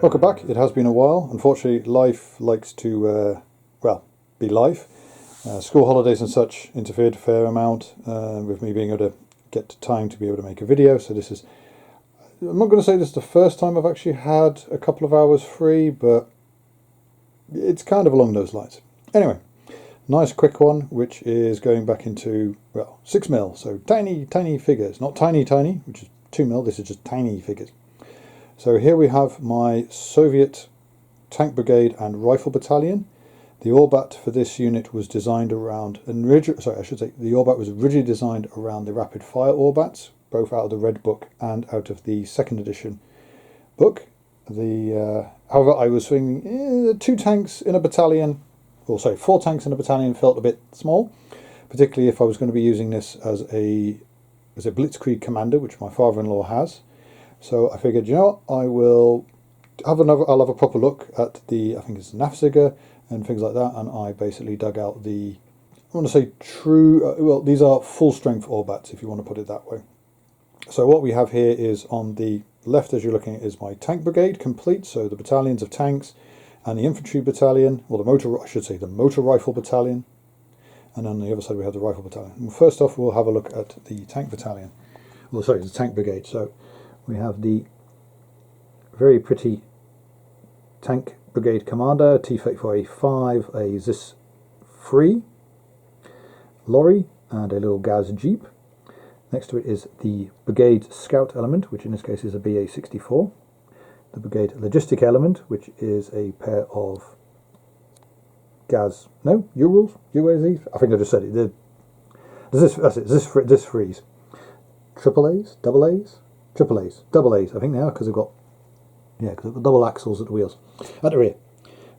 Welcome back. It has been a while. Unfortunately, life likes to, well, be life. School holidays and such interfered a fair amount with me being able to get time to be able to make a video. So this is, I'm not going to say this is the first time I've actually had a couple of hours free, but it's kind of along those lines. Anyway, nice quick one, which is going back into, well, 6mm. So tiny figures. Not tiny, which is 2mm. This is just tiny figures. So here we have my Soviet Tank Brigade and Rifle Battalion. The Orbat for this unit was designed around, the Orbat was originally designed around the rapid fire Orbats, both out of the Red Book and out of the 2nd edition book. However, I was swinging 2 tanks in a battalion, or sorry, 4 tanks in a battalion felt a bit small, particularly if I was going to be using this as a Blitzkrieg commander, which my father-in-law has. So I figured, you know what, I'll have a proper look at I think it's Nafziger and things like that, and I basically dug out I want to say true, well, these are full-strength Orbats, if you want to put it that way. So what we have here is on the left, as you're looking at, is my Tank Brigade complete, so the battalions of tanks, and the Infantry Battalion, or the Motor Rifle Battalion, and on the other side we have the Rifle Battalion. And first off, we'll have a look at the Tank Battalion, well, sorry, the Tank Brigade. So we have the very pretty Tank Brigade Commander, T-34A5, a ZIS-free lorry, and a little Gaz Jeep. Next to it is the Brigade Scout element, which in this case is a BA-64. The Brigade Logistic element, which is a pair of UAZs. I think I just said it. ZIS-frees. Triple A's, double A's? Triple A's, I think they are, because they've got double axles at the wheels. At the rear,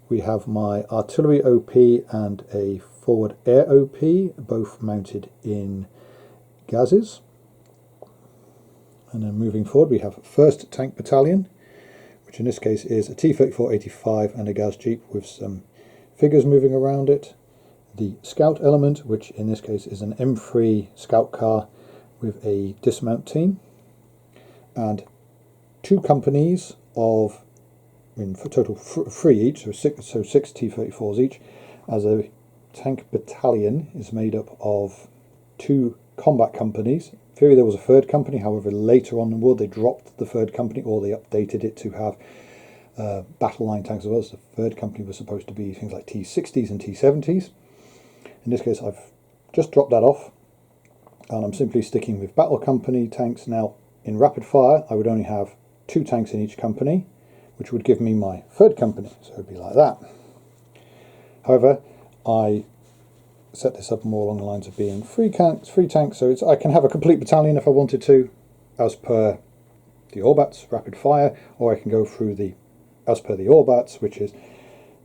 we have my artillery OP and a forward air OP, both mounted in Gazes. And then moving forward, we have 1st Tank Battalion, which in this case is a T-34-85 and a Gaz Jeep with some figures moving around it. The Scout element, which in this case is an M3 Scout car with a dismount team. And 2 companies of, for total 3 each, so 6 T-34s each, as a tank battalion is made up of 2 combat companies. In theory there was a 3rd company, however later on in the war they dropped the 3rd company, or they updated it to have battle line tanks as well. So the 3rd company was supposed to be things like T-60s and T-70s. In this case I've just dropped that off, and I'm simply sticking with battle company tanks. Now in rapid fire I would only have 2 tanks in each company, which would give me my 3rd company, so it would be like that. However, I set this up more along the lines of being 3 tanks, so I can have a complete battalion if I wanted to, as per the Orbats, rapid fire, or I can go through as per the Orbats, which is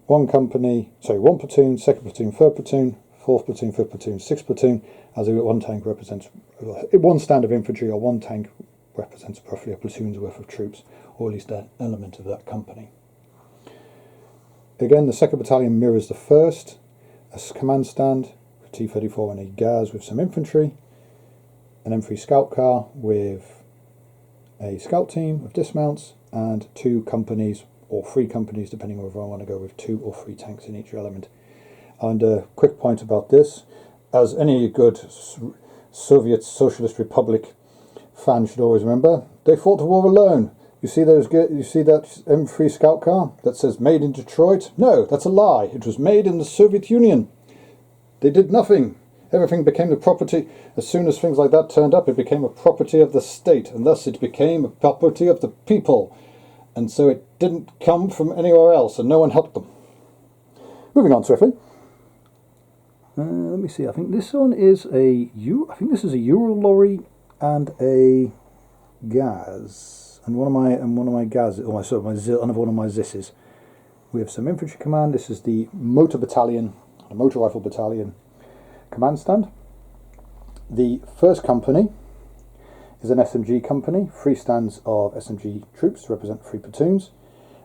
1 platoon, 2nd platoon, 3rd platoon, 4th platoon, 5th platoon, 6th platoon, as if 1 tank represents 1 stand of infantry, or 1 tank represents roughly a platoon's worth of troops, or at least an element of that company. Again, the 2nd Battalion mirrors the 1st, a command stand with T-34 and a Gaz with some infantry, an M3 Scout car with a scout team of dismounts, and 2 companies, or 3 companies, depending on whether I want to go with 2 or 3 tanks in each element. And a quick point about this, as any good Soviet Socialist Republic fan should always remember, they fought the war alone. You see that M3 Scout car that says made in Detroit? No, that's a lie. It was made in the Soviet Union. They did nothing. Everything became the property. As soon as things like that turned up, it became a property of the state, and thus it became a property of the people. And so it didn't come from anywhere else, and no one helped them. Moving on swiftly. Let me see. I think this one is a Ural lorry and a Gaz, and one of my Gaz, or another one of my Zisses. We have some infantry command. This is the Motor Battalion, the Motor Rifle Battalion command stand. The 1st company is an SMG company, 3 stands of SMG troops to represent 3 platoons.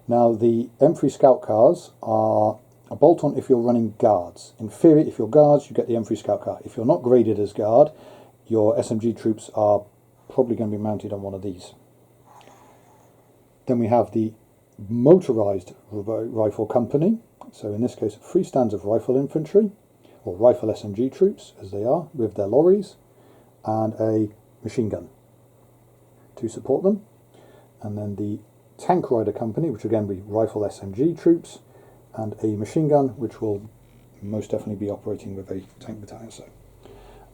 Now the M3 Scout cars are a bolt-on if you're running guards. In theory, if you're guards, you get the M3 Scout car. If you're not graded as guard, your SMG troops are probably going to be mounted on one of these. Then we have the motorised rifle company. So in this case, 3 stands of rifle infantry, or rifle SMG troops, as they are, with their lorries, and a machine gun to support them. And then the tank rider company, which again will be rifle SMG troops, and a machine gun, which will most definitely be operating with a tank battalion. So,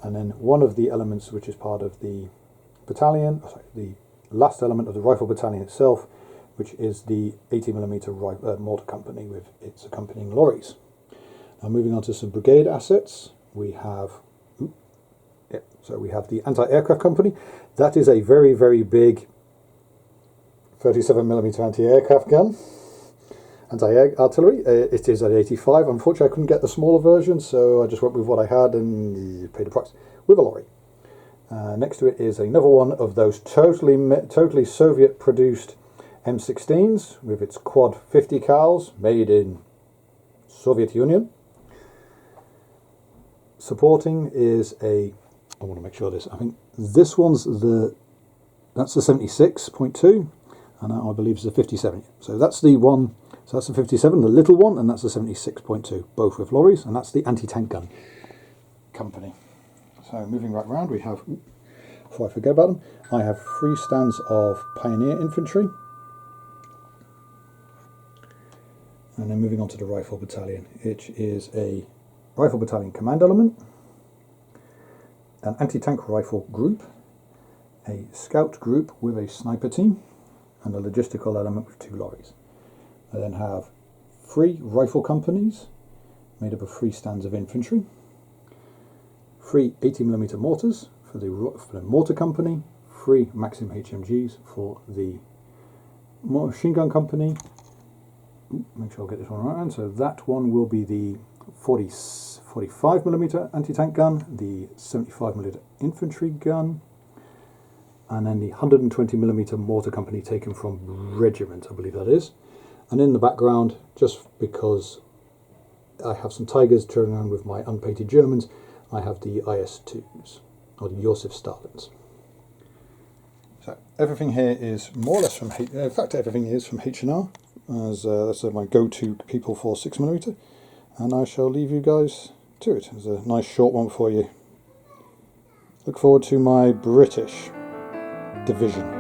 and then one of the elements which is part of the battalion, the last element of the rifle battalion itself, which is the 80mm mortar company with its accompanying lorries. Now moving on to some brigade assets, we have we have the anti-aircraft company. That is a very, very big 37mm anti-aircraft gun, anti-artillery. It is at 85. Unfortunately, I couldn't get the smaller version, so I just went with what I had and paid the price with a lorry. Next to it is another one of those totally Soviet-produced M16s with its quad 50 cals, made in Soviet Union. Supporting is I want to make sure I think this one's that's the 76.2, and that I believe is the 57. So that's the one, so that's the 57, the little one, and that's the 76.2, both with lorries, and that's the anti-tank gun company. So moving right round, we have, before I forget about them, I have 3 stands of Pioneer infantry. And then moving on to the rifle battalion, which is a rifle battalion command element, an anti-tank rifle group, a scout group with a sniper team, and a logistical element with 2 lorries. I then have 3 rifle companies made up of 3 stands of infantry, 3 80mm mortars for the mortar company, 3 Maxim HMGs for the machine gun company. Make sure I get this one right. So that one will be the 45mm anti-tank gun, the 75mm infantry gun, and then the 120mm mortar company taken from regiment, I believe that is. And in the background, just because I have some Tigers turning around with my unpainted Germans, I have the IS-2s, or the Josef Stalins. So everything here is more or less from, in fact everything is from H&R, as that's my go-to people for 6mm. And I shall leave you guys to it. It's a nice short one for you. Look forward to my British division.